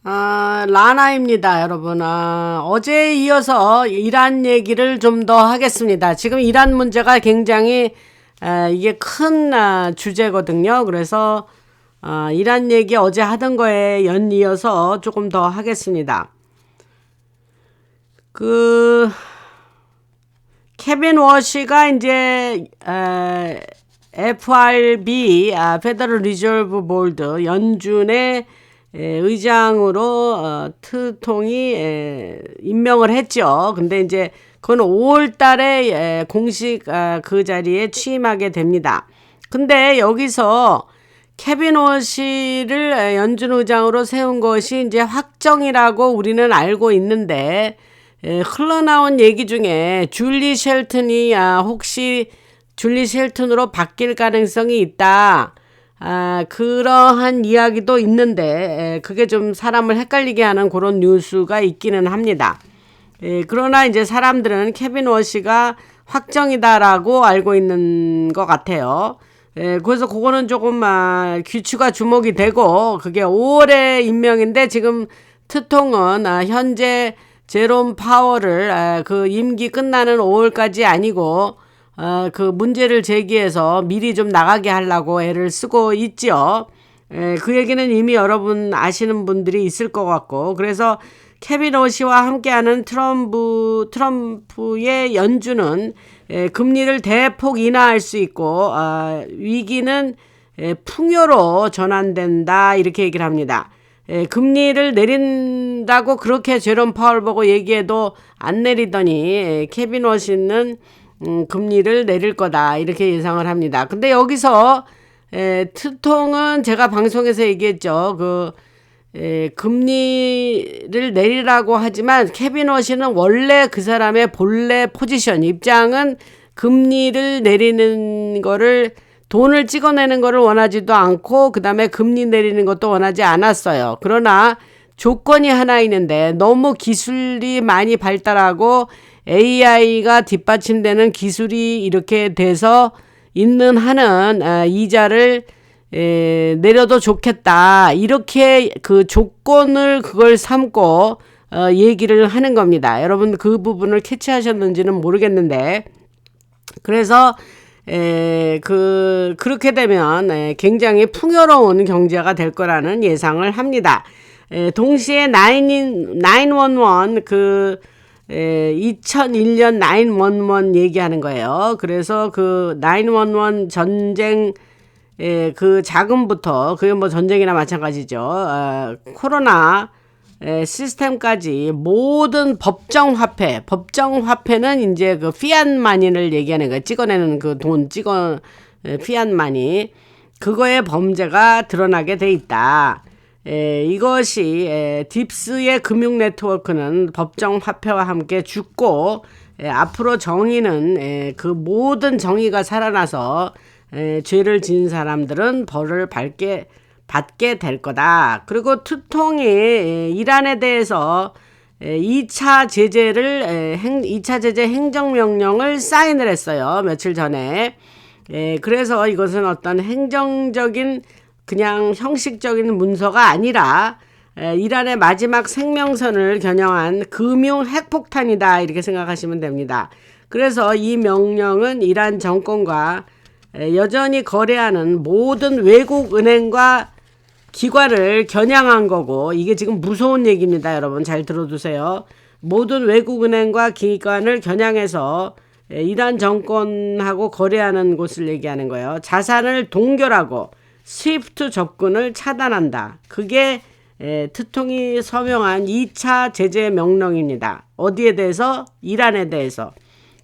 라나입니다, 여러분. 어제에 이어서 이란 얘기를 좀 더 하겠습니다. 지금 이란 문제가 굉장히 이게 큰 주제거든요. 그래서 이란 얘기 어제 하던 거에 연이어서 조금 더 하겠습니다. 케빈 워시가 이제 FRB 페더럴 리저브 보드 연준의 의장으로 트통이 임명을 했죠. 근데 이제 그건 5월 달에 공식 그 자리에 취임하게 됩니다. 근데 여기서 케빈 워시를 연준 의장으로 세운 것이 이제 확정이라고 우리는 알고 있는데 흘러나온 얘기 중에 줄리 셸튼이 혹시 줄리 셸튼으로 바뀔 가능성이 있다. 그러한 이야기도 있는데 그게 좀 사람을 헷갈리게 하는 그런 뉴스가 있기는 합니다. 그러나 이제 사람들은 케빈 워시가 확정이다라고 알고 있는 것 같아요. 그래서 그거는 조금 귀추가 주목이 되고 그게 5월에 임명인데 지금 트통은 현재 제롬 파월을 그 임기 끝나는 5월까지 아니고 그 문제를 제기해서 미리 좀 나가게 하려고 애를 쓰고 있죠. 그 얘기는 이미 여러분 아시는 분들이 있을 것 같고 그래서 케빈 워시와 함께하는 트럼프의 연준은 금리를 대폭 인하할 수 있고 위기는 풍요로 전환된다 이렇게 얘기를 합니다. 금리를 내린다고 그렇게 제롬 파월 보고 얘기해도 안 내리더니 케빈 워시는 금리를 내릴 거다 이렇게 예상을 합니다. 근데 여기서 트통은 제가 방송에서 얘기했죠. 금리를 내리라고 하지만 케빈 워시는 원래 그 사람의 본래 포지션 입장은 금리를 내리는 거를 돈을 찍어내는 거를 원하지도 않고 그 다음에 금리 내리는 것도 원하지 않았어요. 그러나 조건이 하나 있는데 너무 기술이 많이 발달하고 AI가 뒷받침되는 기술이 이렇게 돼서 있는 한은 이자를 내려도 좋겠다. 이렇게 그 조건을 그걸 삼고 얘기를 하는 겁니다. 여러분 그 부분을 캐치하셨는지는 모르겠는데 그래서 그렇게 되면 굉장히 풍요로운 경제가 될 거라는 예상을 합니다. 동시에 911 2001년 911 얘기하는 거예요. 그래서 그 911 전쟁 그 자금부터 그게 뭐 전쟁이나 마찬가지죠. 코로나 시스템까지 모든 법정화폐는 이제 그 피앗마니를 얘기하는 거예요. 찍어내는 그 돈 피앗마니 그거의 범죄가 드러나게 돼 있다. 이것이 딥스의 금융 네트워크는 법정화폐와 함께 죽고 앞으로 정의는 그 모든 정의가 살아나서 죄를 지은 사람들은 벌을 받게 될 거다. 그리고 트통이 이란에 대해서 2차 제재 행정명령을 사인을 했어요. 며칠 전에. 그래서 이것은 어떤 행정적인 그냥 형식적인 문서가 아니라 이란의 마지막 생명선을 겨냥한 금융 핵폭탄이다 이렇게 생각하시면 됩니다. 그래서 이 명령은 이란 정권과 여전히 거래하는 모든 외국 은행과 기관을 겨냥한 거고 이게 지금 무서운 얘기입니다. 여러분 잘 들어두세요. 모든 외국 은행과 기관을 겨냥해서 이란 정권하고 거래하는 곳을 얘기하는 거예요. 자산을 동결하고 스위프트 접근을 차단한다. 그게 트통이 서명한 2차 제재 명령입니다. 어디에 대해서? 이란에 대해서.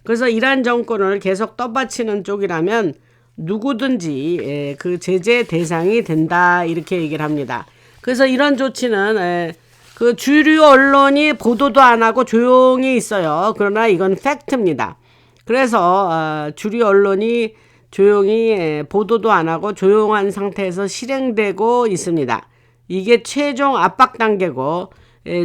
그래서 이란 정권을 계속 떠받치는 쪽이라면 누구든지 그 제재 대상이 된다 이렇게 얘기를 합니다. 그래서 이런 조치는 그 주류 언론이 보도도 안 하고 조용히 있어요. 그러나 이건 팩트입니다. 그래서 주류 언론이 조용히 보도도 안 하고 조용한 상태에서 실행되고 있습니다. 이게 최종 압박 단계고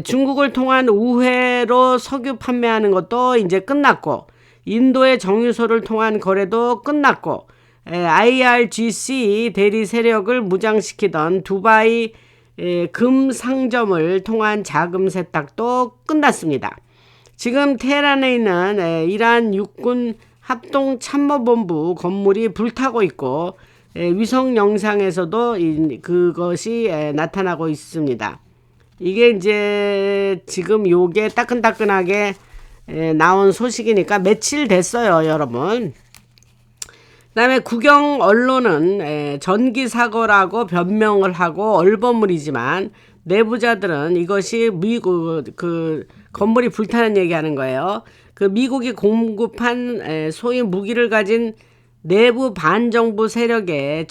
중국을 통한 우회로 석유 판매하는 것도 이제 끝났고 인도의 정유소를 통한 거래도 끝났고 IRGC 대리 세력을 무장시키던 두바이 금 상점을 통한 자금 세탁도 끝났습니다. 지금 테헤란에 있는 이란 육군 합동참모본부 건물이 불타고 있고 위성 영상에서도 그것이 나타나고 있습니다. 이게 이제 지금 요게 따끈따끈하게 나온 소식이니까 며칠 됐어요, 여러분. 그다음에 국영 언론은 전기 사고라고 변명을 하고 얼버무리지만 내부자들은 이것이 미국 그 건물이 불타는 얘기하는 거예요. 그 미국이 공급한 소위 무기를 가진 내부 반정부 세력의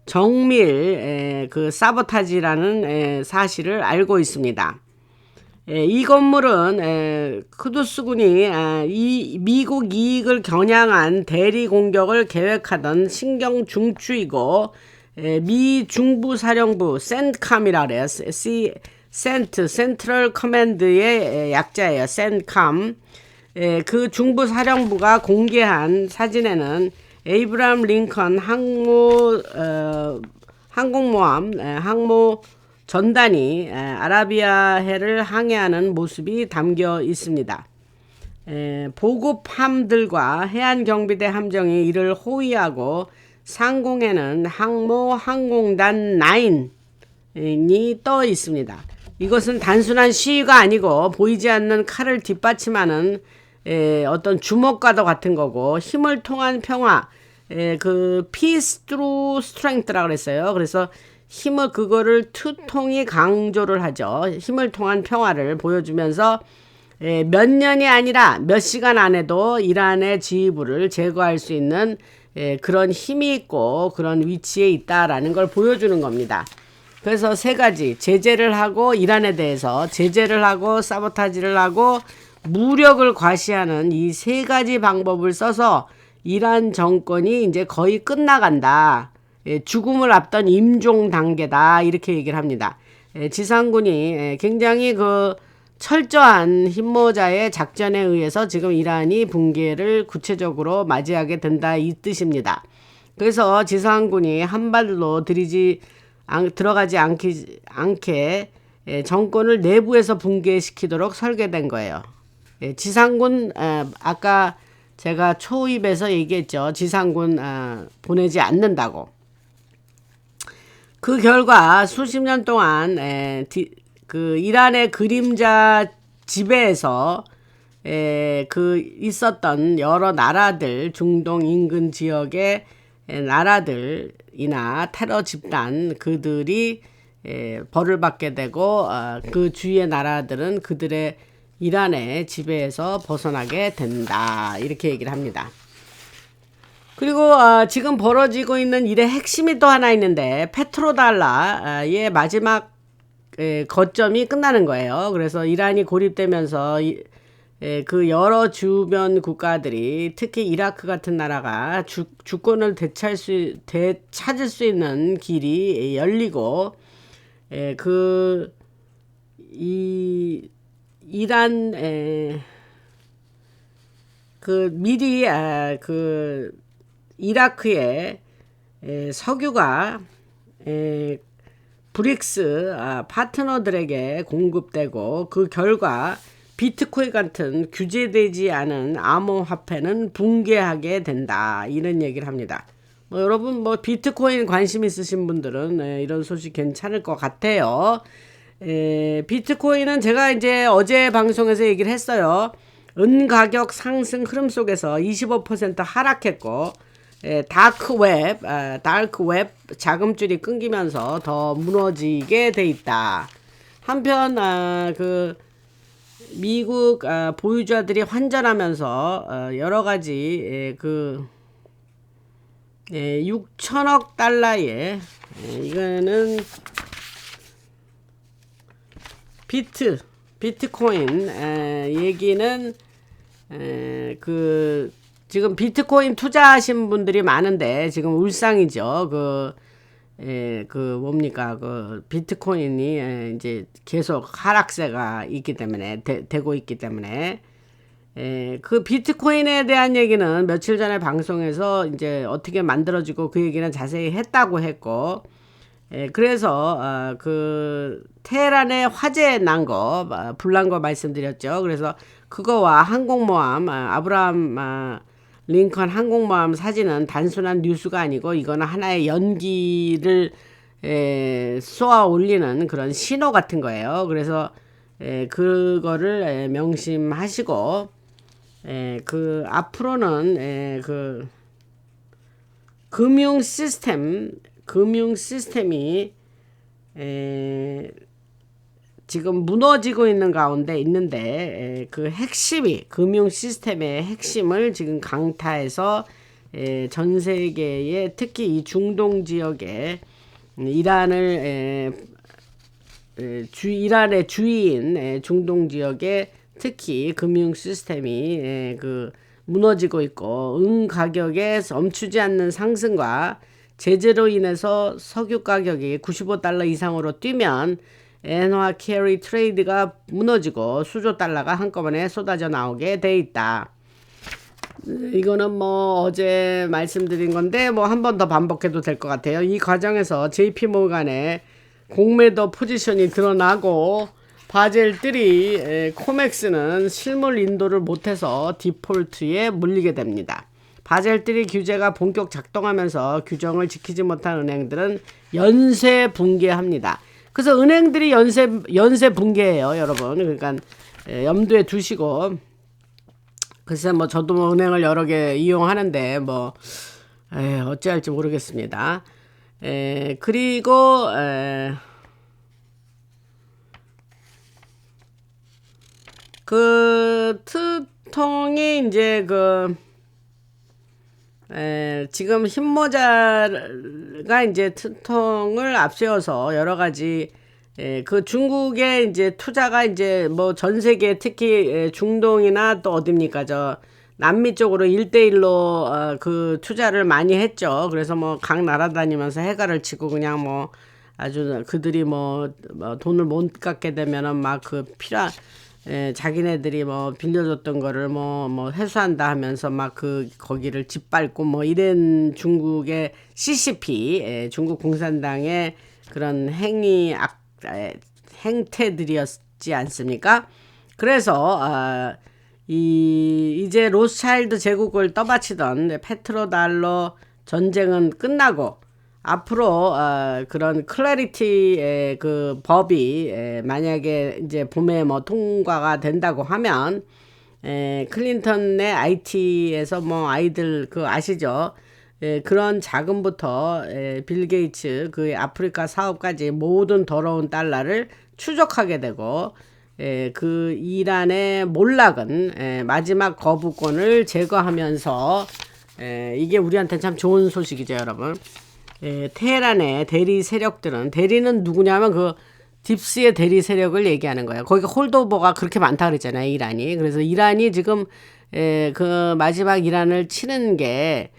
정밀 그 사보타지라는 사실을 알고 있습니다. 이 건물은 쿠두스군이 이 미국 이익을 겨냥한 대리 공격을 계획하던 신경 중추이고 미 중부 사령부 센캄이라 그래요. 센트럴 커맨드의 약자예요. 센캄. 그 중부 사령부가 공개한 사진에는 에이브람 링컨 항모 전단이 아라비아해를 항해하는 모습이 담겨 있습니다. 보급함들과 해안경비대 함정이 이를 호위하고 상공에는 항공단 9이 떠 있습니다. 이것은 단순한 시위가 아니고 보이지 않는 칼을 뒷받침하는 어떤 주먹과도 같은 거고 힘을 통한 평화, 그 peace through strength라고 그랬어요. 그래서 힘을 그거를 투통이 강조를 하죠. 힘을 통한 평화를 보여주면서 몇 년이 아니라 몇 시간 안에도 이란의 지휘부를 제거할 수 있는 그런 힘이 있고 그런 위치에 있다라는 걸 보여주는 겁니다. 그래서 세 가지 제재를 하고 이란에 대해서 제재를 하고 사보타지를 하고 무력을 과시하는 이 세 가지 방법을 써서 이란 정권이 이제 거의 끝나간다. 죽음을 앞둔 임종 단계다 이렇게 얘기를 합니다. 지상군이 굉장히 그 철저한 힘모자의 작전에 의해서 지금 이란이 붕괴를 구체적으로 맞이하게 된다 이 뜻입니다. 그래서 지상군이 한 발로 들어가지 않게 정권을 내부에서 붕괴시키도록 설계된 거예요. 지상군 아까 제가 초입에서 얘기했죠. 지상군 보내지 않는다고. 그 결과 수십 년 동안 그 이란의 그림자 지배에서 그 있었던 여러 나라들 중동 인근 지역의 나라들이나 테러 집단 그들이 벌을 받게 되고 그 주위의 나라들은 그들의 이란의 지배에서 벗어나게 된다 이렇게 얘기를 합니다. 그리고 지금 벌어지고 있는 일의 핵심이 또 하나 있는데 페트로달라의 마지막 거점이 끝나는 거예요. 그래서 이란이 고립되면서 그 여러 주변 국가들이 특히 이라크 같은 나라가 주권을 되찾을 수 있는 길이 열리고 이란 그 미리 그 이라크의 석유가 브릭스 파트너들에게 공급되고 그 결과 비트코인 같은 규제되지 않은 암호화폐는 붕괴하게 된다 이런 얘기를 합니다. 여러분 비트코인 관심 있으신 분들은 이런 소식 괜찮을 것 같아요. 비트코인은 제가 이제 어제 방송에서 얘기를 했어요. 은 가격 상승 흐름 속에서 25% 하락했고 다크웹 자금줄이 끊기면서 더 무너지게 돼 있다. 한편 그 미국 보유자들이 환전하면서 여러 가지 6천억 달러의 이거는 비트코인 얘기는 그 지금 비트코인 투자하신 분들이 많은데 지금 울상이죠. 그 뭡니까 그 비트코인이 이제 계속 하락세가 있기 때문에 되고 있기 때문에 그 비트코인에 대한 얘기는 며칠 전에 방송에서 이제 어떻게 만들어지고 그 얘기는 자세히 했다고 했고 그래서 그 테헤란에 화재 난 거, 불난 거 말씀드렸죠. 그래서 그거와 항공모함, 아브라함 링컨 항공모함 사진은 단순한 뉴스가 아니고 이거는 하나의 연기를 쏘아 올리는 그런 신호 같은 거예요. 그래서 그거를 명심하시고 그 앞으로는 그 금융 시스템이 지금 무너지고 있는 가운데 있는데 그 핵심이 금융 시스템의 핵심을 지금 강타해서 전 세계에 특히 이 중동 지역에 이란의 주위인 중동 지역에 특히 금융 시스템이 그 무너지고 있고 가격의 멈추지 않는 상승과 제재로 인해서 석유 가격이 $95 이상으로 뛰면 엔화 캐리 트레이드가 무너지고 수조 달러가 한꺼번에 쏟아져 나오게 돼 있다. 이거는 뭐 어제 말씀드린 건데 뭐 한 번 더 반복해도 될 것 같아요. 이 과정에서 JP 모간의 공매도 포지션이 드러나고 바젤 3 코맥스는 실물 인도를 못해서 디폴트에 물리게 됩니다. 바젤 3 규제가 본격 작동하면서 규정을 지키지 못한 은행들은 연쇄 붕괴합니다. 그래서 은행들이 연쇄 붕괴예요, 여러분. 그러니까 염두에 두시고. 글쎄 뭐 저도 뭐 은행을 여러 개 이용하는데 뭐 어찌할지 모르겠습니다. 그리고 그 트통이 이제 그 지금 흰모자가 이제 트통을 앞세워서 여러 가지 그 중국의 이제 투자가 이제 뭐 전 세계 특히 중동이나 또 어딥니까 저 남미 쪽으로 1대1로 그 투자를 많이 했죠. 그래서 뭐 각 나라 다니면서 해가를 치고 그냥 뭐 아주 그들이 뭐 돈을 못 갚게 되면은 막 그 자기네들이 뭐 빌려줬던 거를 뭐 회수한다 하면서 막 그 거기를 짓밟고 뭐 이런 중국의 CCP 중국 공산당의 그런 행태들이었지 않습니까? 그래서 이제 로스차일드 제국을 떠받치던 페트로달러 전쟁은 끝나고 앞으로 그런 클래리티의 그 법이 만약에 이제 봄에 뭐 통과가 된다고 하면 클린턴의 IT에서 뭐 아이들 그 아시죠? 그런 자금부터 빌 게이츠 그 아프리카 사업까지 모든 더러운 달러를 추적하게 되고 그 이란의 몰락은 마지막 거부권을 제거하면서 이게 우리한테 참 좋은 소식이죠, 여러분. 테헤란의 대리 세력들은 대리는 누구냐면 그 딥스의 대리 세력을 얘기하는 거예요. 거기가 홀드오버가 그렇게 많다 그랬잖아요, 이란이. 그래서 이란이 지금 그 마지막 이란을 치는 게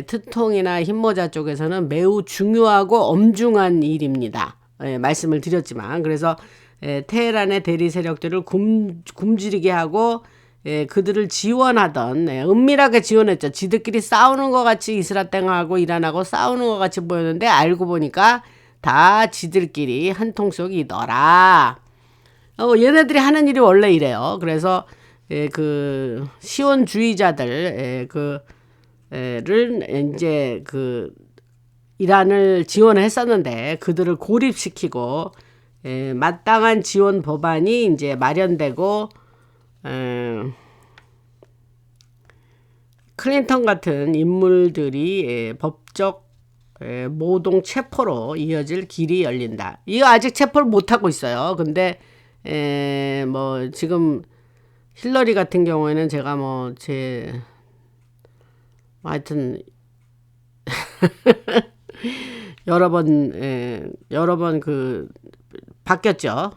트통이나 흰모자 쪽에서는 매우 중요하고 엄중한 일입니다. 말씀을 드렸지만 그래서 테헤란의 대리 세력들을 굶주리게 하고 그들을 지원하던 은밀하게 지원했죠. 지들끼리 싸우는 것 같이 이스라엘하고 이란하고 싸우는 것 같이 보였는데 알고 보니까 다 지들끼리 한 통속이더라. 얘네들이 하는 일이 원래 이래요. 그래서 그 시온주의자들 를 이제 그 이란을 지원을 했었는데 그들을 고립시키고 마땅한 지원 법안이 이제 마련되고 클린턴 같은 인물들이 법적 모동 체포로 이어질 길이 열린다. 이거 아직 체포를 못하고 있어요. 근데 뭐 지금 힐러리 같은 경우에는 제가 뭐 하여튼 여러 번 그 바뀌었죠.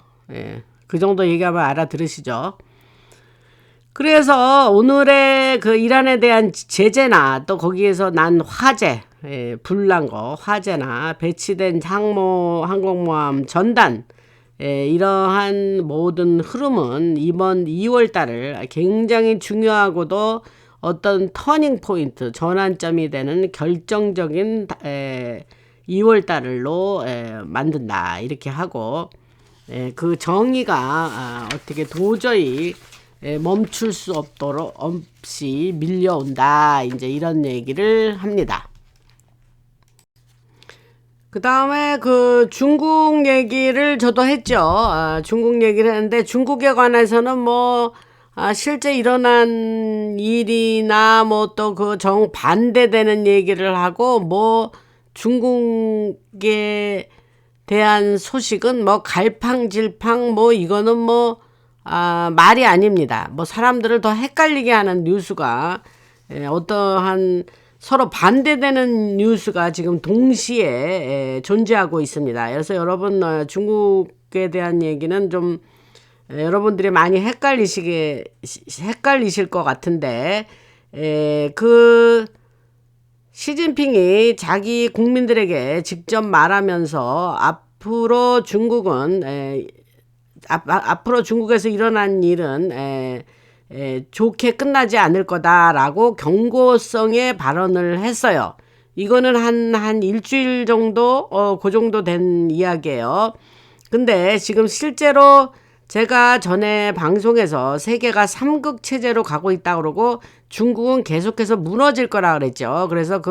그 정도 얘기하면 알아들으시죠. 그래서 오늘의 그 이란에 대한 제재나 또 거기에서 난 화재, 불난 거 화재나 배치된 항공모함 전단 이러한 모든 흐름은 이번 2월 달을 굉장히 중요하고도 어떤 터닝 포인트, 전환점이 되는 결정적인 2월 달로 만든다 이렇게 하고 그 정의가 어떻게 도저히 멈출 수 없도록 없이 밀려온다 이제 이런 얘기를 합니다. 그 다음에 그 중국 얘기를 저도 했죠. 중국 얘기를 했는데 중국에 관해서는 뭐 실제 일어난 일이나 뭐 또 그 정반대되는 얘기를 하고 뭐 중국에 대한 소식은 뭐 갈팡질팡 뭐 이거는 뭐 말이 아닙니다. 뭐 사람들을 더 헷갈리게 하는 뉴스가 어떠한 서로 반대되는 뉴스가 지금 동시에 존재하고 있습니다. 그래서 여러분 중국에 대한 얘기는 좀 여러분들이 많이 헷갈리실 것 같은데 그 시진핑이 자기 국민들에게 직접 말하면서 앞으로 중국은 앞으로 중국에서 일어난 일은 좋게 끝나지 않을 거다라고 경고성의 발언을 했어요. 이거는 한 일주일 정도 그 정도 된 이야기예요. 근데 지금 실제로 제가 전에 방송에서 세계가 3극 체제로 가고 있다 그러고 중국은 계속해서 무너질 거라 그랬죠. 그래서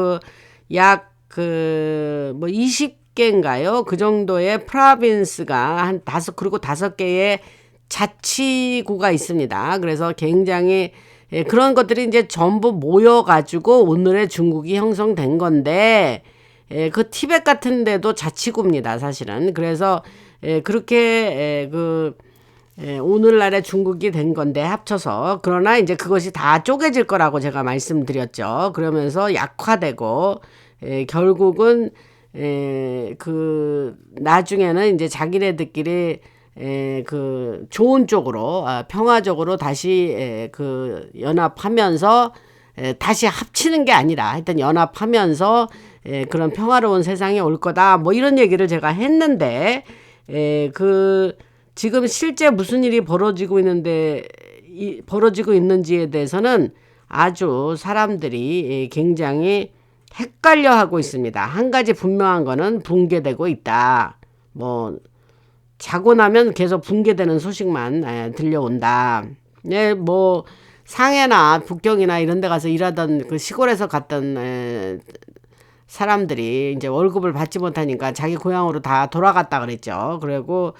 약 20개인가요? 그 정도의 프로빈스가 한 5개의 자치구가 있습니다. 그래서 굉장히 그런 것들이 이제 전부 모여가지고 오늘의 중국이 형성된 건데 그 티벳 같은 데도 자치구입니다. 사실은. 그래서 그렇게 오늘날의 중국이 된 건데 합쳐서 그러나 이제 그것이 다 쪼개질 거라고 제가 말씀드렸죠. 그러면서 약화되고 결국은 나중에는 이제 자기네들끼리 좋은 쪽으로 평화적으로 다시 연합하면서 다시 합치는 게 아니라 하여튼 연합하면서 그런 평화로운 세상이 올 거다 뭐 이런 얘기를 제가 했는데 지금 실제 무슨 일이 벌어지고 있는지에 대해서는 아주 사람들이 굉장히 헷갈려 하고 있습니다. 한 가지 분명한 거는 붕괴되고 있다. 뭐 자고 나면 계속 붕괴되는 소식만 들려온다. 뭐 상해나 북경이나 이런 데 가서 일하던 그 시골에서 갔던 사람들이 이제 월급을 받지 못하니까 자기 고향으로 다 돌아갔다 그랬죠. 그리고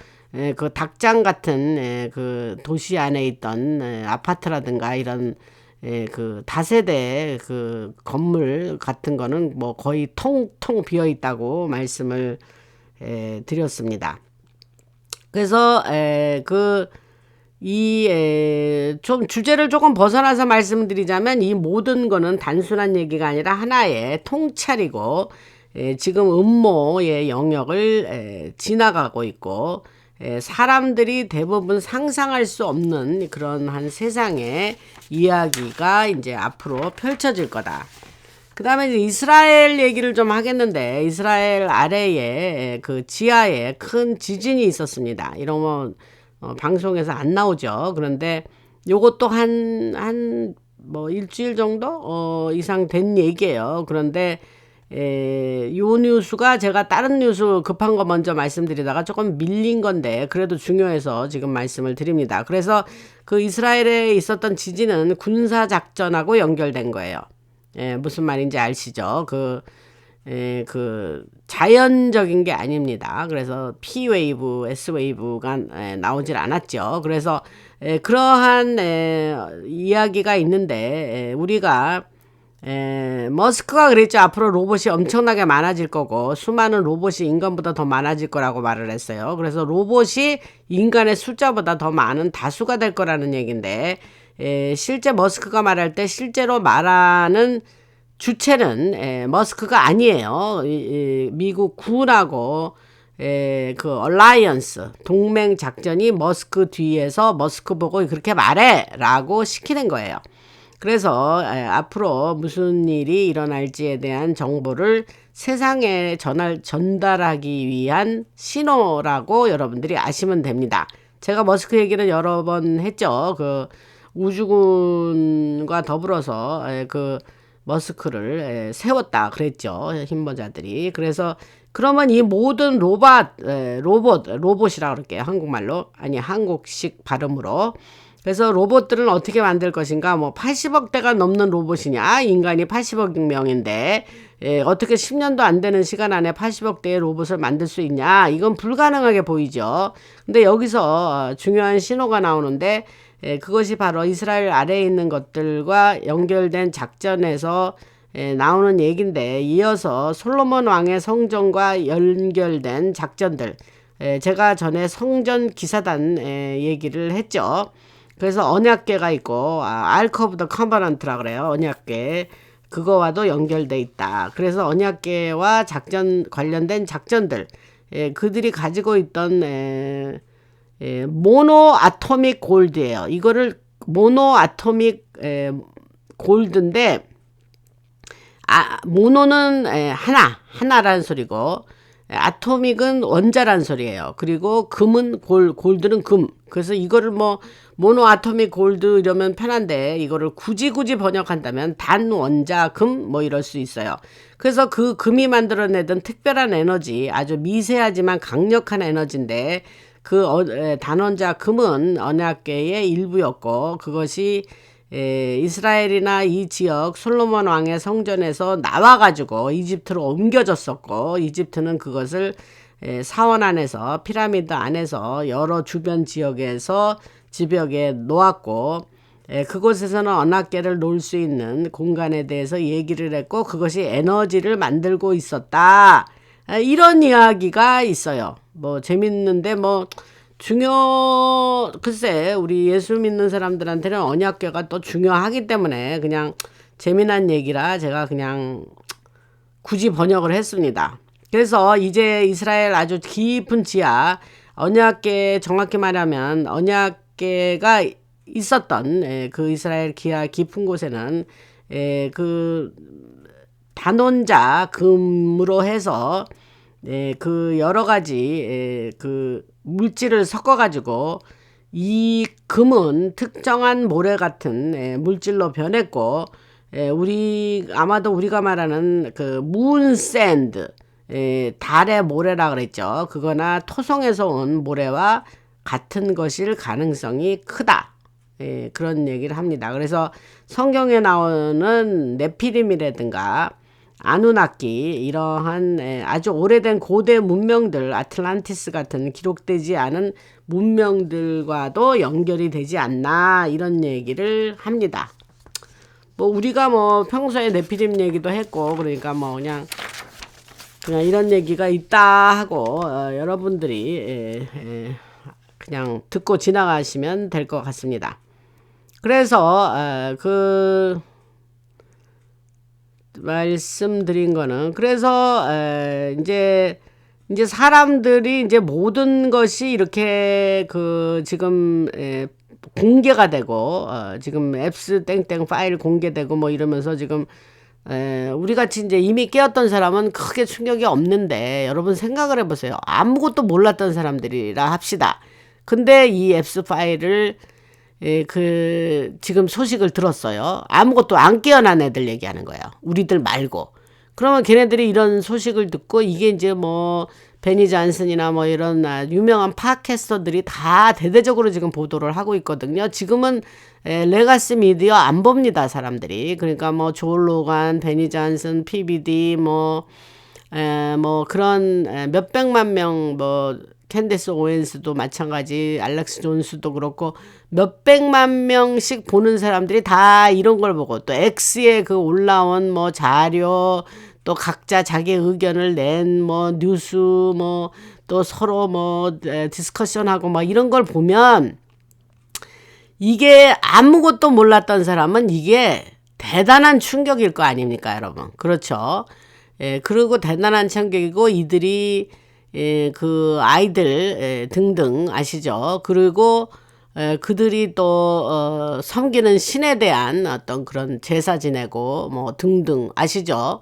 그 닭장 같은 그 도시 안에 있던 아파트라든가 이런 그 다세대 그 건물 같은 거는 뭐 거의 텅텅 비어 있다고 말씀을 드렸습니다. 그래서 좀 주제를 조금 벗어나서 말씀드리자면 이 모든 거는 단순한 얘기가 아니라 하나의 통찰이고 지금 음모의 영역을 지나가고 있고 사람들이 대부분 상상할 수 없는 그런 한 세상의 이야기가 이제 앞으로 펼쳐질 거다. 그 다음에 이제 이스라엘 얘기를 좀 하겠는데 이스라엘 아래에 그 지하에 큰 지진이 있었습니다. 이런 거 방송에서 안 나오죠. 그런데 요것도 한 일주일 정도 이상 된 얘기예요. 그런데 요 뉴스가 제가 다른 뉴스 급한 거 먼저 말씀드리다가 조금 밀린 건데 그래도 중요해서 지금 말씀을 드립니다. 그래서 그 이스라엘에 있었던 지진은 군사작전하고 연결된 거예요. 무슨 말인지 아시죠? 자연적인 게 아닙니다. 그래서 P웨이브, S웨이브가 나오질 않았죠. 그래서 그러한 이야기가 있는데 우리가 머스크가 그랬죠. 앞으로 로봇이 엄청나게 많아질 거고 수많은 로봇이 인간보다 더 많아질 거라고 말을 했어요. 그래서 로봇이 인간의 숫자보다 더 많은 다수가 될 거라는 얘기인데 실제 머스크가 말할 때 실제로 말하는 주체는 머스크가 아니에요. 미국 군하고 그 얼라이언스 동맹 작전이 머스크 뒤에서 머스크 보고 그렇게 말해 라고 시키는 거예요. 그래서 앞으로 무슨 일이 일어날지에 대한 정보를 세상에 전달하기 위한 신호라고 여러분들이 아시면 됩니다. 제가 머스크 얘기는 여러 번 했죠. 그 우주군과 더불어서 그 머스크를 세웠다 그랬죠. 힘모자들이. 그래서 그러면 이 모든 로봇이라고 그럴게요. 한국말로. 아니, 한국식 발음으로. 그래서 로봇들은 어떻게 만들 것인가? 뭐 80억 대가 넘는 로봇이냐? 인간이 80억 명인데 어떻게 10년도 안 되는 시간 안에 80억 대의 로봇을 만들 수 있냐? 이건 불가능하게 보이죠. 근데 여기서 중요한 신호가 나오는데 그것이 바로 이스라엘 아래에 있는 것들과 연결된 작전에서 나오는 얘긴데, 이어서 솔로몬 왕의 성전과 연결된 작전들, 제가 전에 성전 기사단 얘기를 했죠. 그래서 언약궤가 있고 알크 오브 더 커버넌트라 그래요. 언약궤. 그거와도 연결돼 있다. 그래서 언약궤와 작전 관련된 작전들, 그들이 가지고 있던 모노 아토믹 골드예요. 이거를 모노 아토믹 골드인데, 모노는 하나라는 소리고, 아토믹은 원자란 소리예요. 그리고 금은 골드는 금. 그래서 이거를 뭐 모노 아토믹 골드 이러면 편한데, 이거를 굳이 번역한다면 단 원자 금 뭐 이럴 수 있어요. 그래서 그 금이 만들어내던 특별한 에너지, 아주 미세하지만 강력한 에너지인데, 그 단원자 금은 언약궤의 일부였고, 그것이 이스라엘이나 이 지역 솔로몬 왕의 성전에서 나와가지고 이집트로 옮겨졌었고, 이집트는 그것을 사원 안에서, 피라미드 안에서 여러 주변 지역에서 지벽에 놓았고, 그곳에서는 언약궤를 놓을 수 있는 공간에 대해서 얘기를 했고, 그것이 에너지를 만들고 있었다. 이런 이야기가 있어요. 뭐 재밌는데 뭐 글쎄 우리 예수 믿는 사람들한테는 언약궤가 또 중요하기 때문에 그냥 재미난 얘기라 제가 그냥 굳이 번역을 했습니다. 그래서 이제 이스라엘 아주 깊은 지하, 언약궤, 정확히 말하면 언약궤가 있었던 그 이스라엘 기하 깊은 곳에는 그 단원자 금으로 해서 그 여러 가지 그 물질을 섞어 가지고, 이 금은 특정한 모래 같은 물질로 변했고, 아마도 우리가 말하는 그 문샌드, 달의 모래라 그랬죠. 그거나 토성에서 온 모래와 같은 것일 가능성이 크다. 그런 얘기를 합니다. 그래서 성경에 나오는 네피림이라든가 아누나키, 이러한 아주 오래된 고대 문명들, 아틀란티스 같은 기록되지 않은 문명들과도 연결이 되지 않나, 이런 얘기를 합니다. 뭐 우리가 뭐 평소에 네피림 얘기도 했고, 그러니까 뭐 그냥 이런 얘기가 있다 하고 여러분들이 그냥 듣고 지나가시면 될 것 같습니다. 그래서 말씀드린 거는, 그래서 이제 사람들이 이제 모든 것이 이렇게 지금 공개가 되고, 지금 앱스 땡땡 파일 공개되고 뭐 이러면서 지금 우리 같이 이제 이미 깨었던 사람은 크게 충격이 없는데, 여러분 생각을 해보세요. 아무것도 몰랐던 사람들이라 합시다. 근데 이 앱스 파일을 지금 소식을 들었어요. 아무것도 안 깨어난 애들 얘기하는 거예요. 우리들 말고. 그러면 걔네들이 이런 소식을 듣고, 이게 이제 뭐 베니 잔슨이나 뭐 이런 유명한 팟캐스터들이 다 대대적으로 지금 보도를 하고 있거든요. 지금은 레가시 미디어 안 봅니다, 사람들이. 그러니까 뭐 조엘 로간, 베니 잔슨, PBD 뭐 그런 몇백만 명, 뭐 캔디스 오웬스도 마찬가지, 알렉스 존스도 그렇고 몇백만 명씩 보는 사람들이 다 이런 걸 보고, 또 X에 그 올라온 뭐 자료, 또 각자 자기 의견을 낸 뭐 뉴스, 뭐 또 서로 뭐 디스커션하고 막 이런 걸 보면, 이게 아무것도 몰랐던 사람은 이게 대단한 충격일 거 아닙니까, 여러분? 그렇죠? 그리고 대단한 충격이고, 이들이 그 아이들 등등 아시죠? 그리고 그들이 또 섬기는 신에 대한 어떤 그런 제사 지내고 뭐 등등 아시죠?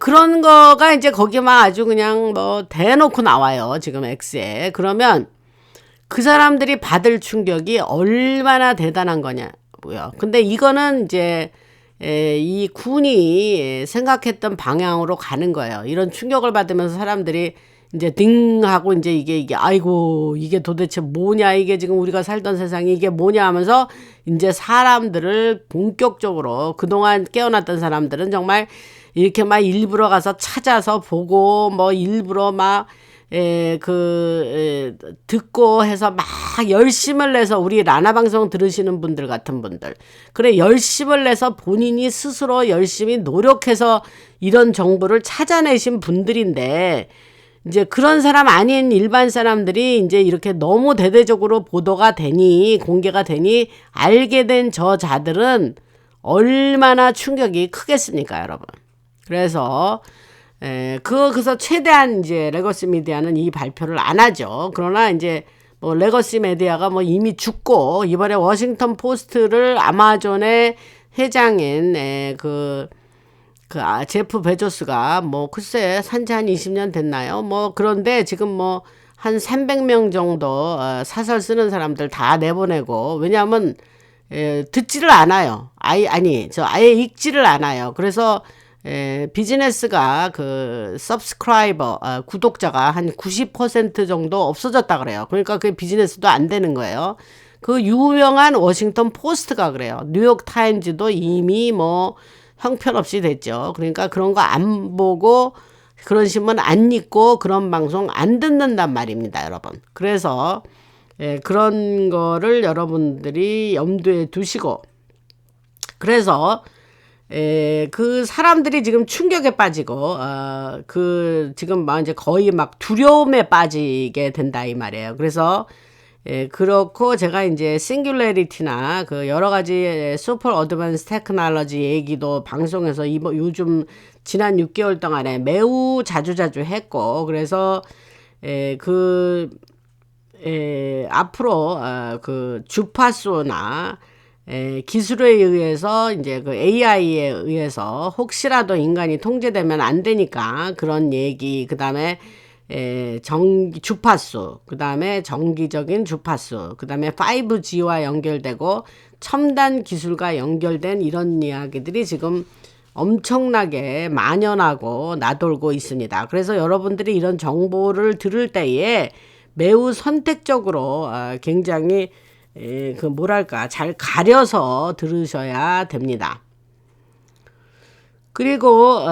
그런 거가 이제 거기만 아주 그냥 뭐 대놓고 나와요, 지금 X에. 그러면 그 사람들이 받을 충격이 얼마나 대단한 거냐고요. 근데 이거는 이제 이 군이 생각했던 방향으로 가는 거예요. 이런 충격을 받으면서 사람들이 이제 딩 하고 이제 이게 아이고 이게 도대체 뭐냐, 이게 지금 우리가 살던 세상이 이게 뭐냐 하면서 이제 사람들을 본격적으로, 그동안 깨어났던 사람들은 정말 이렇게 막 일부러 가서 찾아서 보고 뭐 일부러 막 듣고 해서 막 열심을 내서, 우리 라나 방송 들으시는 분들 같은 분들, 그래 열심을 내서 본인이 스스로 열심히 노력해서 이런 정보를 찾아내신 분들인데, 이제 그런 사람 아닌 일반 사람들이 이제 이렇게 너무 대대적으로 보도가 되니, 공개가 되니 알게 된 저자들은 얼마나 충격이 크겠습니까, 여러분. 그래서 그래서 최대한 이제 레거시 미디어는 이 발표를 안 하죠. 그러나 이제 뭐 레거시 미디어가 뭐 이미 죽고, 이번에 워싱턴 포스트를 아마존의 회장인 제프 베조스가 뭐 글쎄 산지 한 20년 됐나요? 뭐 그런데 지금 뭐 한 300명 정도 사설 쓰는 사람들 다 내보내고, 왜냐하면 듣지를 않아요. 아예 읽지를 않아요. 그래서 비즈니스가 서브스크라이버 구독자가 한 90% 정도 없어졌다 그래요. 그러니까 그 비즈니스도 안 되는 거예요. 그 유명한 워싱턴 포스트가 그래요. 뉴욕 타임즈도 이미 뭐 형편없이 됐죠. 그러니까 그런 거 안 보고, 그런 신문 안 읽고, 그런 방송 안 듣는단 말입니다, 여러분. 그래서 그런 거를 여러분들이 염두에 두시고, 그래서 그 사람들이 지금 충격에 빠지고, 지금 막 이제 거의 막 두려움에 빠지게 된다 이 말이에요. 그래서 그렇고, 제가 이제 싱귤레리티나 여러 가지 슈퍼 어드밴스 테크놀로지 얘기도 방송에서 요즘 지난 6개월 동안에 매우 자주 했고, 그래서 앞으로 주파수나 기술에 의해서, 이제 AI에 의해서 혹시라도 인간이 통제되면 안 되니까 그런 얘기, 그 다음에 주파수, 그 다음에 정기적인 주파수, 그 다음에 5G와 연결되고 첨단 기술과 연결된 이런 이야기들이 지금 엄청나게 만연하고 나돌고 있습니다. 그래서 여러분들이 이런 정보를 들을 때에 매우 선택적으로 굉장히 잘 가려서 들으셔야 됩니다. 그리고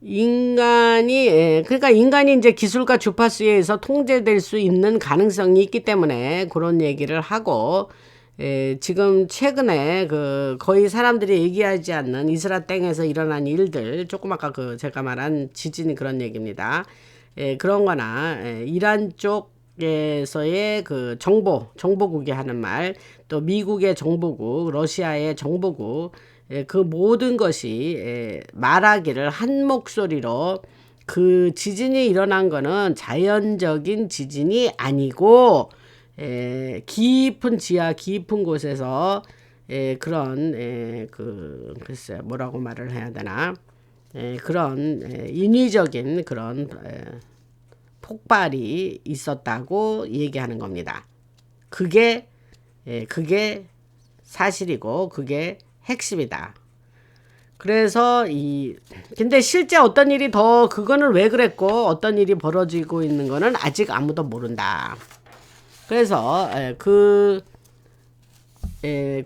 그러니까 인간이 이제 기술과 주파수에 의해서 통제될 수 있는 가능성이 있기 때문에 그런 얘기를 하고, 지금 최근에 거의 사람들이 얘기하지 않는 이스라 땡에서 일어난 일들, 조금 아까 제가 말한 지진이 그런 얘기입니다. 그런 거나 이란 쪽에서의 정보국이 하는 말, 또 미국의 정보국, 러시아의 정보국, 그 모든 것이 말하기를 한 목소리로, 그 지진이 일어난 거는 자연적인 지진이 아니고 깊은 지하 깊은 곳에서 그런 글쎄 뭐라고 말을 해야 되나, 그런 인위적인 그런 폭발이 있었다고 얘기하는 겁니다. 그게 사실이고 그게 핵심이다. 그래서 근데 실제 어떤 일이 그거는 왜 그랬고 어떤 일이 벌어지고 있는 거는 아직 아무도 모른다. 그래서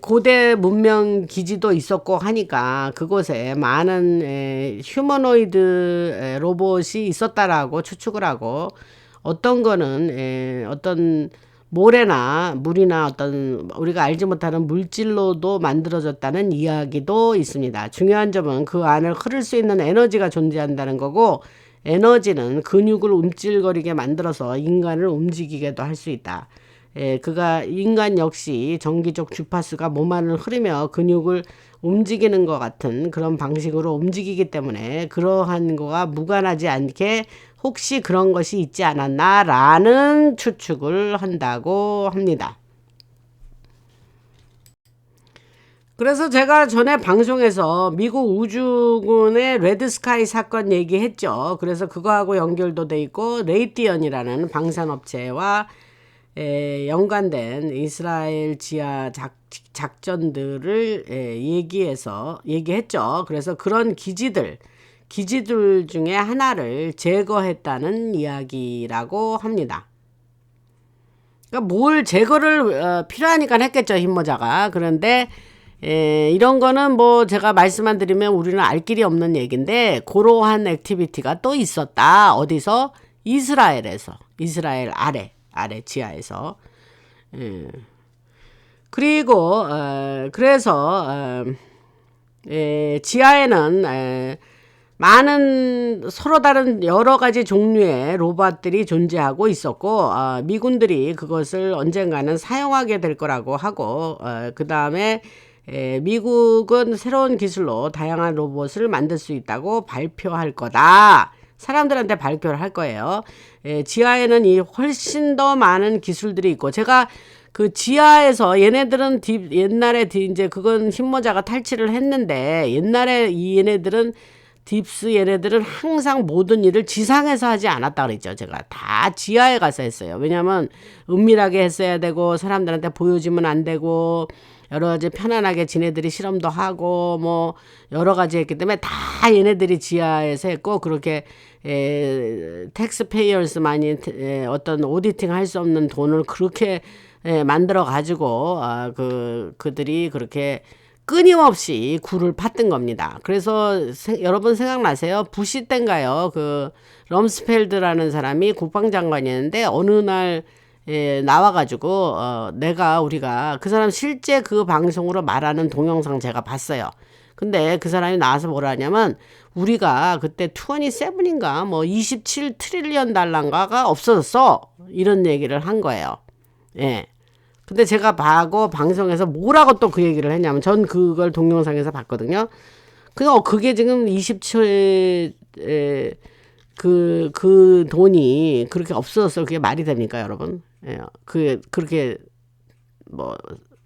고대 문명 기지도 있었고 하니까 그곳에 많은 휴머노이드 로봇이 있었다라고 추측을 하고, 어떤 거는 어떤 모래나 물이나 어떤 우리가 알지 못하는 물질로도 만들어졌다는 이야기도 있습니다. 중요한 점은 그 안을 흐를 수 있는 에너지가 존재한다는 거고, 에너지는 근육을 움찔거리게 만들어서 인간을 움직이게도 할 수 있다. 인간 역시 전기적 주파수가 몸 안을 흐르며 근육을 움직이는 것 같은 그런 방식으로 움직이기 때문에 그러한 거가 무관하지 않게 혹시 그런 것이 있지 않았나라는 추측을 한다고 합니다. 그래서 제가 전에 방송에서 미국 우주군의 레드스카이 사건 얘기했죠. 그래서 그거하고 연결도 돼 있고, 레이티언이라는 방산업체와 연관된 이스라엘 지하 작전들을 얘기했죠. 그래서 그런 기지들 중에 하나를 제거했다는 이야기라고 합니다. 그러니까 뭘 제거를 필요하니까 했겠죠, 흰모자가. 그런데 이런 거는 뭐 제가 말씀만 드리면 우리는 알 길이 없는 얘기인데 그러한 액티비티가 또 있었다. 어디서? 이스라엘에서. 이스라엘 아래 지하에서. 그리고 그래서 지하에는 많은 서로 다른 여러 가지 종류의 로봇들이 존재하고 있었고 미군들이 그것을 언젠가는 사용하게 될 거라고 하고 그 다음에 미국은 새로운 기술로 다양한 로봇을 만들 수 있다고 발표할 거다. 사람들한테 발표를 할 거예요. 지하에는 이 훨씬 더 많은 기술들이 있고 제가 그 지하에서 얘네들은 옛날에 이제 그건 흰모자가 탈취를 했는데 옛날에 얘네들은 얘네들은 항상 모든 일을 지상에서 하지 않았다 그랬죠. 제가 다 지하에 가서 했어요. 왜냐면 은밀하게 했어야 되고 사람들한테 보여주면 안 되고 여러 가지 편안하게 지네들이 실험도 하고 뭐 여러 가지 했기 때문에 다 얘네들이 지하에서 했고 그렇게 텍스페이어스만이 어떤 오디팅 할 수 없는 돈을 그렇게 만들어 가지고 그들이 그렇게 끊임없이 굴을 팠던 겁니다. 그래서 여러분 생각나세요? 부시 때인가요? 그 럼스펠드라는 사람이 국방장관이었는데 어느 날 나와가지고 우리가 그 사람 실제 그 방송으로 말하는 동영상 제가 봤어요. 근데 그 사람이 나와서 뭐라 하냐면 우리가 그때 27인가 뭐 27 트릴리언 달러인가가 없어졌어. 이런 얘기를 한 거예요. 예. 근데 제가 방송에서 뭐라고 또 그 얘기를 했냐면 전 그걸 동영상에서 봤거든요. 그게 지금 27 그 돈이 그렇게 없어졌어. 그게 말이 됩니까, 여러분? 예. 그렇게 뭐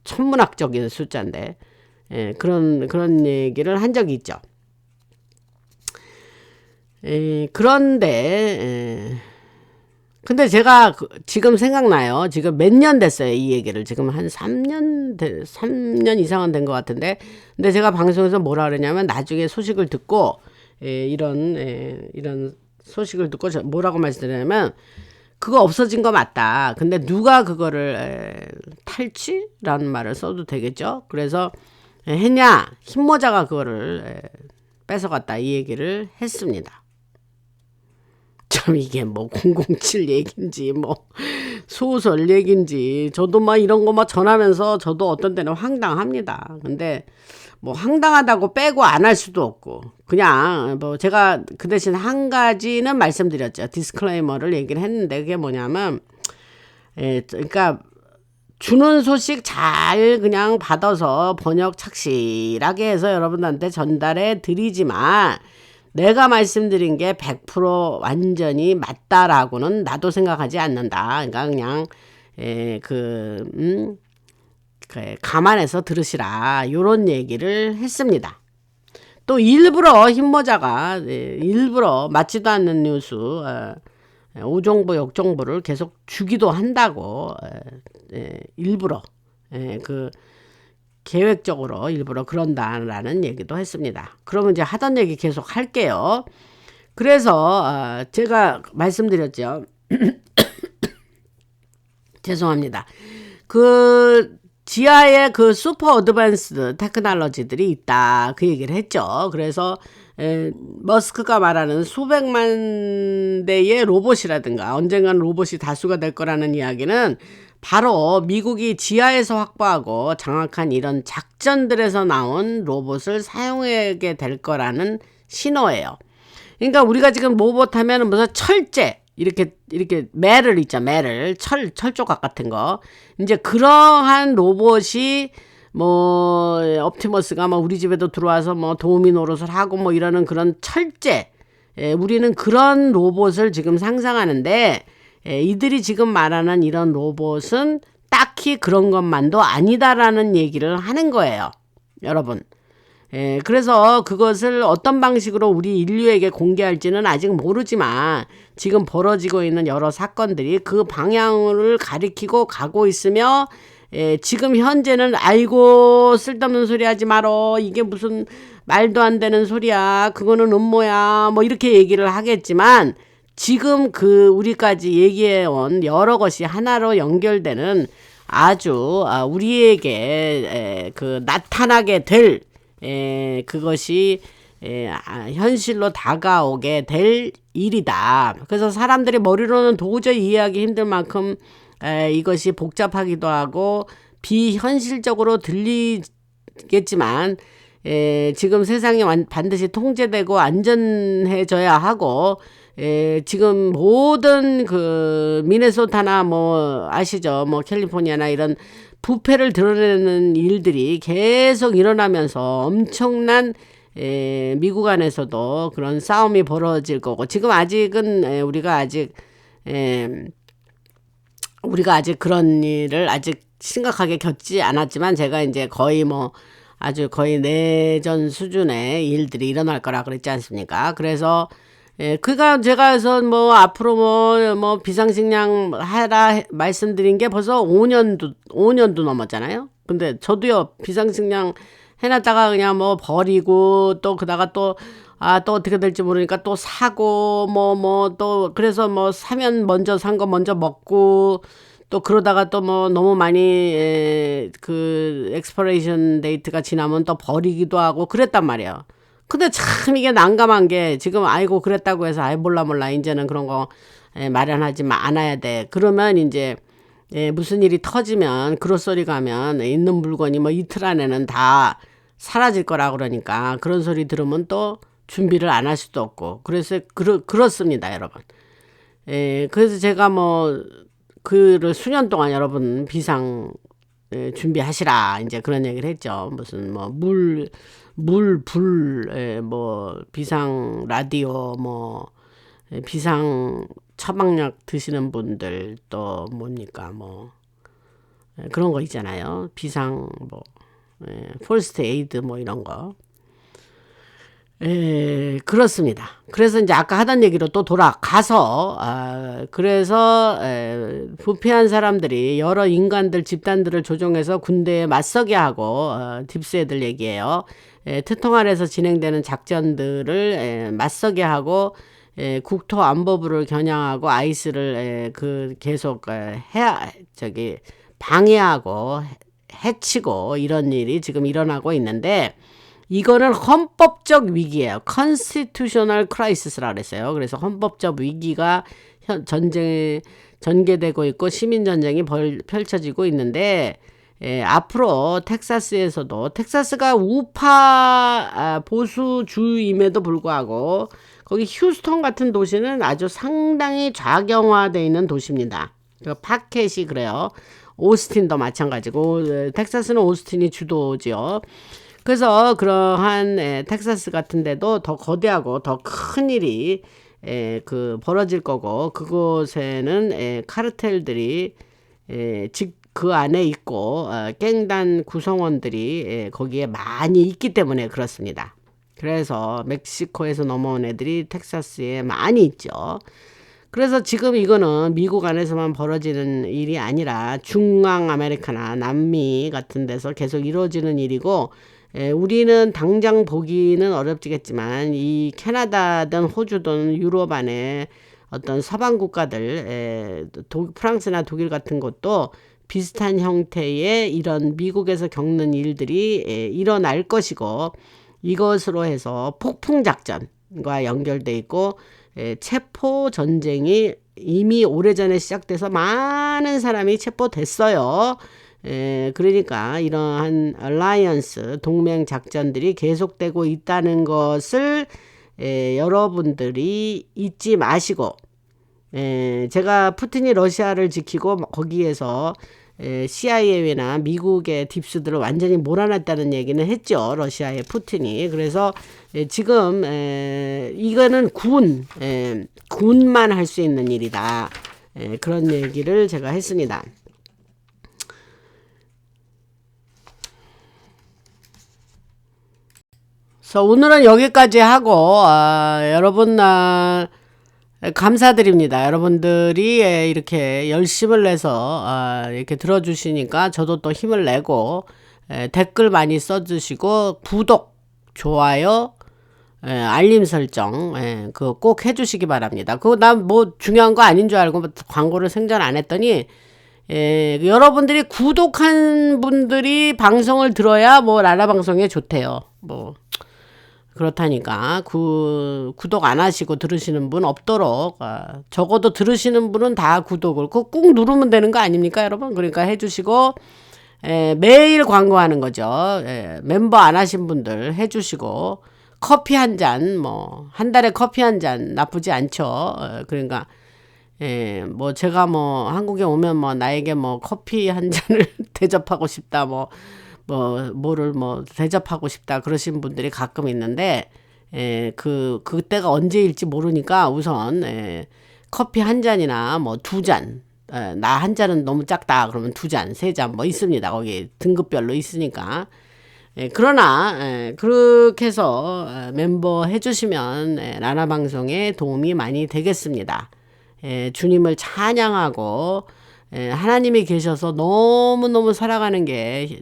천문학적인 숫자인데. 예, 그런 얘기를 한 적이 있죠. 그런데 근데 제가 지금 생각나요. 지금 몇 년 됐어요, 이 얘기를. 지금 한 3년 이상은 된 것 같은데. 근데 제가 방송에서 뭐라 그러냐면 나중에 소식을 듣고 이런 소식을 듣고 뭐라고 말씀드리냐면 그거 없어진 거 맞다. 근데 누가 그거를 탈취라는 말을 써도 되겠죠. 그래서 했냐? 흰모자가 그거를 뺏어갔다 이 얘기를 했습니다. 참 이게 뭐 007 얘기인지 뭐 소설 얘기인지 저도 막 이런 거 막 전하면서 저도 어떤 때는 황당합니다. 근데 뭐 황당하다고 빼고 안 할 수도 없고 그냥 뭐 제가 그 대신 한 가지는 말씀드렸죠. 디스클레이머를 얘기를 했는데 그게 뭐냐면 그러니까 주는 소식 잘 그냥 받아서 번역 착실하게 해서 여러분들한테 전달해 드리지만 내가 말씀드린 게 100% 완전히 맞다라고는 나도 생각하지 않는다. 그러니까 그냥 감안해서 들으시라 요런 얘기를 했습니다. 또 일부러 흰모자가 일부러 맞지도 않는 뉴스 오정보 역정보를 계속 주기도 한다고 일부러 계획적으로 일부러 그런다라는 얘기도 했습니다. 그러면 이제 하던 얘기 계속 할게요. 그래서 제가 말씀드렸죠. 죄송합니다. 그 지하에 그 슈퍼 어드밴스드 테크놀로지들이 있다. 그 얘기를 했죠. 그래서 머스크가 말하는 수백만 대의 로봇이라든가 언젠가는 로봇이 다수가 될 거라는 이야기는 바로 미국이 지하에서 확보하고 장악한 이런 작전들에서 나온 로봇을 사용하게 될 거라는 신호예요. 그러니까 우리가 지금 로봇 하면 무슨 철제 이렇게 매를 있죠. 매를 철조각 같은 거. 이제 그러한 로봇이 뭐 옵티머스가 뭐 우리 집에도 들어와서 뭐 도우미 노릇을 하고 뭐 이러는 그런 철제 우리는 그런 로봇을 지금 상상하는데 이들이 지금 말하는 이런 로봇은 딱히 그런 것만도 아니다라는 얘기를 하는 거예요. 여러분. 그래서 그것을 어떤 방식으로 우리 인류에게 공개할지는 아직 모르지만 지금 벌어지고 있는 여러 사건들이 그 방향을 가리키고 가고 있으며 지금 현재는 아이고 쓸데없는 소리 하지 말어. 이게 무슨 말도 안 되는 소리야. 그거는 음모야. 뭐 이렇게 얘기를 하겠지만 지금 그 우리까지 얘기해온 여러 것이 하나로 연결되는 아주 우리에게 그 나타나게 될 그것이 현실로 다가오게 될 일이다. 그래서 사람들이 머리로는 도저히 이해하기 힘들 만큼 이것이 복잡하기도 하고 비현실적으로 들리겠지만 지금 세상이 반드시 통제되고 안전해져야 하고 지금 모든 그 미네소타나 뭐 아시죠? 뭐 캘리포니아나 이런 부패를 드러내는 일들이 계속 일어나면서 엄청난 미국 안에서도 그런 싸움이 벌어질 거고 지금 아직은 우리가 아직 그런 일을 아직 심각하게 겪지 않았지만 제가 이제 거의 뭐 아주 거의 내전 수준의 일들이 일어날 거라 그랬지 않습니까? 그래서 그가 제가 해서 뭐 앞으로 뭐 비상식량 하라 말씀드린 게 벌써 5년도 넘었잖아요. 근데 저도요 비상식량 해놨다가 그냥 뭐 버리고 또 그다가 또 어떻게 될지 모르니까 또 사고 또 그래서 뭐 사면 먼저 산 거 먼저 먹고 또 그러다가 또 뭐 너무 많이 그 엑스퍼레이션 데이트가 지나면 또 버리기도 하고 그랬단 말이에요. 근데 참 이게 난감한 게 지금 아이고 그랬다고 해서 몰라 이제는 그런 거 마련하지 않아야 돼. 그러면 이제 무슨 일이 터지면 그로소리 가면 있는 물건이 뭐 이틀 안에는 다 사라질 거라 그러니까 그런 소리 들으면 또 준비를 안 할 수도 없고 그래서 그렇습니다 여러분. 그래서 제가 뭐 그를 수년 동안 여러분 비상 준비하시라 이제 그런 얘기를 했죠. 무슨 뭐 불, 뭐 비상 라디오, 뭐 비상 처방약 드시는 분들 또 뭡니까 뭐 그런 거 있잖아요. 비상 뭐 폴스트 에이드 뭐 이런 거. 그렇습니다. 그래서 이제 아까 하던 얘기로 또 돌아가서 그래서 부패한 사람들이 여러 인간들 집단들을 조종해서 군대에 맞서게 하고 딥스 애들 얘기예요. 태통 아래서 진행되는 작전들을 맞서게 하고 국토안보부를 겨냥하고 아이스를 계속 방해하고 해치고 이런 일이 지금 일어나고 있는데 이거는 헌법적 위기예요. Constitutional Crisis라고 그랬어요. 그래서 헌법적 위기가 전쟁에 전개되고 있고 시민전쟁이 펼쳐지고 있는데 앞으로 텍사스에서도 텍사스가 우파 보수주임에도 불구하고 거기 휴스턴 같은 도시는 아주 상당히 좌경화되어 있는 도시입니다. 파켓이 그래요. 오스틴도 마찬가지고 텍사스는 오스틴이 주도지요. 그래서 그러한 텍사스 같은 데도 더 거대하고 더 큰 일이 벌어질 거고 그곳에는 카르텔들이 그 안에 있고 갱단 구성원들이 거기에 많이 있기 때문에 그렇습니다. 그래서 멕시코에서 넘어온 애들이 텍사스에 많이 있죠. 그래서 지금 이거는 미국 안에서만 벌어지는 일이 아니라 중앙 아메리카나 남미 같은 데서 계속 이루어지는 일이고 우리는 당장 보기는 어렵지겠지만 이 캐나다든 호주든 유럽 안에 어떤 서방 국가들 프랑스나 독일 같은 것도 비슷한 형태의 이런 미국에서 겪는 일들이 일어날 것이고 이것으로 해서 폭풍작전과 연결돼 있고 체포 전쟁이 이미 오래전에 시작돼서 많은 사람이 체포됐어요. 그러니까 이러한 알라이언스 동맹 작전들이 계속되고 있다는 것을 여러분들이 잊지 마시고 제가 푸틴이 러시아를 지키고 거기에서 CIA나 미국의 딥스들을 완전히 몰아냈다는 얘기는 했죠. 러시아의 푸틴이. 그래서 지금 이거는 군만 할 수 있는 일이다. 그런 얘기를 제가 했습니다. 그래서 오늘은 여기까지 하고 여러분 감사드립니다. 여러분들이 이렇게 열심을 내서 이렇게 들어주시니까 저도 또 힘을 내고 댓글 많이 써주시고 구독, 좋아요, 알림 설정 그거 꼭 해주시기 바랍니다. 그거 난 뭐 중요한 거 아닌 줄 알고 광고를 생전 안 했더니 여러분들이 구독한 분들이 방송을 들어야 뭐 라라방송에 좋대요. 뭐 그렇다니까 구독 안 하시고 들으시는 분 없도록 적어도 들으시는 분은 다 구독을 꼭 누르면 되는 거 아닙니까 여러분? 그러니까 해주시고 매일 광고하는 거죠. 멤버 안 하신 분들 해주시고 커피 한 잔 뭐 한 달에 커피 한 잔 나쁘지 않죠. 그러니까 뭐 제가 뭐 한국에 오면 뭐 나에게 뭐 커피 한 잔을 대접하고 싶다 뭐를 대접하고 싶다 그러신 분들이 가끔 있는데 그때가 언제일지 모르니까 우선 커피 한 잔이나 뭐 두 잔 나 한 잔은 너무 작다 그러면 두 잔, 세 잔 뭐 있습니다. 거기 등급별로 있으니까. 그러나 그렇게 해서 멤버 해주시면 라라방송에 도움이 많이 되겠습니다. 주님을 찬양하고 하나님이 계셔서 너무너무 살아가는 게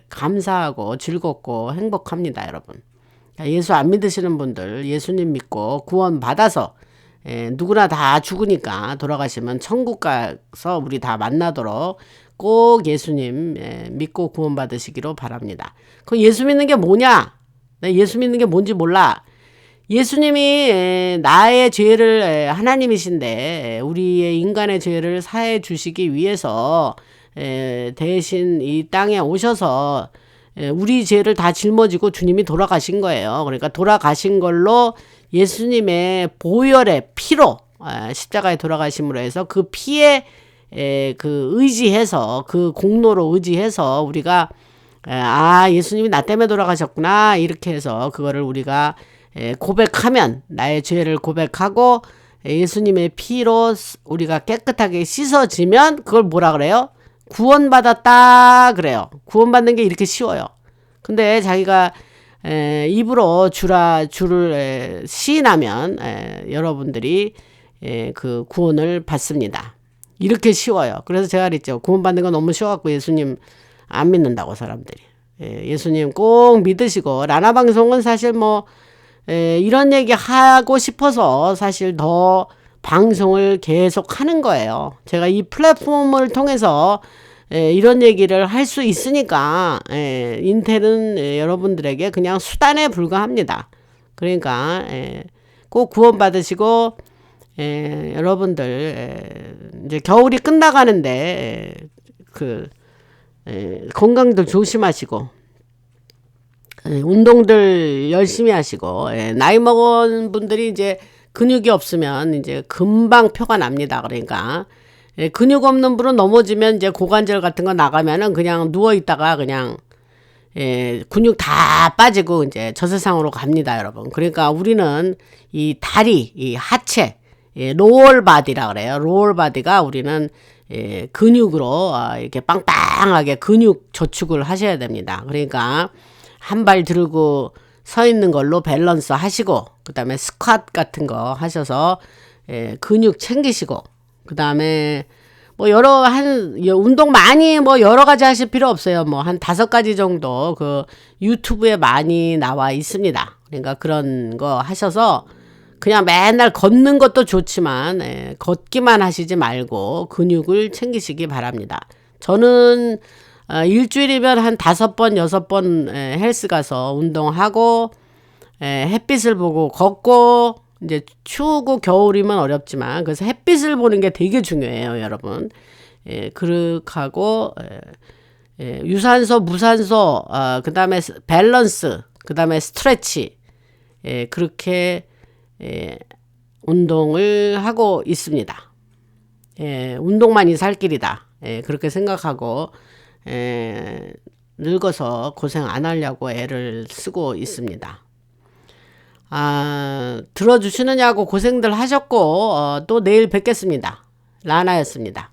감사하고 즐겁고 행복합니다 여러분. 예수 안 믿으시는 분들 예수님 믿고 구원 받아서 누구나 다 죽으니까 돌아가시면 천국 가서 우리 다 만나도록 꼭 예수님 믿고 구원 받으시기로 바랍니다. 그 예수 믿는 게 뭐냐? 나 예수 믿는 게 뭔지 몰라. 예수님이 나의 죄를 하나님이신데 우리의 인간의 죄를 사해 주시기 위해서 대신 이 땅에 오셔서 우리 죄를 다 짊어지고 주님이 돌아가신 거예요. 그러니까 돌아가신 걸로 예수님의 보혈의 피로 십자가에 돌아가심으로 해서 그 피에 그 의지해서 그 공로로 의지해서 우리가 예수님이 나 때문에 돌아가셨구나 이렇게 해서 그거를 우리가 고백하면 나의 죄를 고백하고 예수님의 피로 우리가 깨끗하게 씻어지면 그걸 뭐라 그래요? 구원받았다 그래요. 구원받는 게 이렇게 쉬워요. 근데 자기가 입으로 주를 시인하면 여러분들이 그 구원을 받습니다. 이렇게 쉬워요. 그래서 제가 그랬죠. 구원받는 건 너무 쉬워갖고 예수님 안 믿는다고 사람들이. 예수님 꼭 믿으시고 라나방송은 사실 뭐 이런 얘기 하고 싶어서 사실 더 방송을 계속 하는 거예요. 제가 이 플랫폼을 통해서 이런 얘기를 할 수 있으니까 인텔은 여러분들에게 그냥 수단에 불과합니다. 그러니까 꼭 구원받으시고 여러분들 이제 겨울이 끝나가는데 건강들 조심하시고 운동들 열심히 하시고 나이 먹은 분들이 이제 근육이 없으면 이제 금방 표가 납니다. 그러니까 근육 없는 분은 넘어지면 이제 고관절 같은 거 나가면은 그냥 누워 있다가 그냥 근육 다 빠지고 이제 저 세상으로 갑니다, 여러분. 그러니까 우리는 이 다리, 이 하체, 로얼 바디라 그래요. 로얼 바디가 우리는 근육으로 이렇게 빵빵하게 근육 저축을 하셔야 됩니다. 그러니까 한 발 들고 서 있는 걸로 밸런스 하시고 그 다음에 스쿼트 같은 거 하셔서 근육 챙기시고 그 다음에 뭐 운동 많이 뭐 여러 가지 하실 필요 없어요. 뭐 한 5가지 정도 그 유튜브에 많이 나와 있습니다. 그러니까 그런 거 하셔서 그냥 맨날 걷는 것도 좋지만 걷기만 하시지 말고 근육을 챙기시기 바랍니다. 저는 일주일이면 한 5번, 6번 헬스 가서 운동하고 햇빛을 보고 걷고 이제 추우고 겨울이면 어렵지만 그래서 햇빛을 보는 게 되게 중요해요, 여러분. 그렇게 하고 유산소, 무산소, 그 다음에 밸런스, 그 다음에 스트레치 그렇게 운동을 하고 있습니다. 운동만이 살 길이다. 그렇게 생각하고 늙어서 고생 안 하려고 애를 쓰고 있습니다. 들어주시느냐고 고생들 하셨고 또 내일 뵙겠습니다. 라나였습니다.